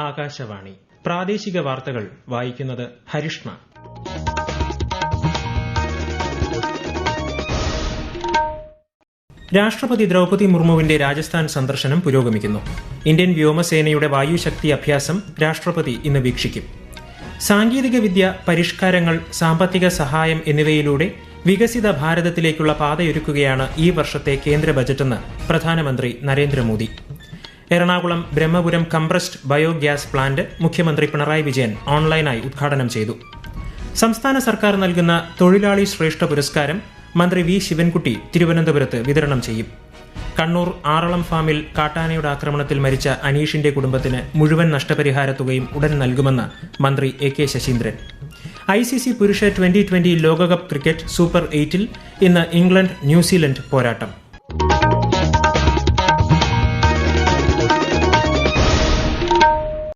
ആകാശവാണി പ്രാദേശിക വാർത്തകൾ വായിക്കുന്നത് ഹരിഷ്ണ. രാഷ്ട്രപതി ദ്രൌപദി മുർമുവിന്റെ രാജസ്ഥാൻ സന്ദർശനം പുരോഗമിക്കുന്നു. ഇന്ത്യൻ വ്യോമസേനയുടെ വായുശക്തി അഭ്യാസം രാഷ്ട്രപതി ഇന്ന് വീക്ഷിക്കും. സാങ്കേതിക വിദ്യ, പരിഷ്കാരങ്ങൾ, സാമ്പത്തിക സഹായം എന്നിവയിലൂടെ വികസിത ഭാരതത്തിലേക്കുള്ള പാതയൊരുക്കുകയാണ് ഈ വർഷത്തെ കേന്ദ്ര ബജറ്റെന്ന് പ്രധാനമന്ത്രി Narendra Modi. Ernakulam Brahmapuram compressed biogas plant മുഖ്യമന്ത്രി പിണറായി വിജയൻ ഓൺലൈനായി ഉദ്ഘാടനം ചെയ്തു. സംസ്ഥാന സർക്കാർ നൽകുന്ന തൊഴിലാളി ശ്രേഷ്ഠ പുരസ്കാരം മന്ത്രി വി ശിവൻകുട്ടി തിരുവനന്തപുരത്ത് വിതരണം ചെയ്യും. കണ്ണൂർ ആറളം ഫാമിൽ കാട്ടാനയുടെ ആക്രമണത്തിൽ മരിച്ച അനീഷിന്റെ കുടുംബത്തിന് മുഴുവൻ നഷ്ടപരിഹാര തുകയും ഉടൻ നൽകുമെന്ന് മന്ത്രി എ കെ ശശീന്ദ്രൻ. ICC പുരുഷ 2020 ലോകകപ്പ് ക്രിക്കറ്റ് സൂപ്പർ 8-ൽ ഇന്ന് ഇംഗ്ലണ്ട് ന്യൂസിലൻഡ് പോരാട്ടം.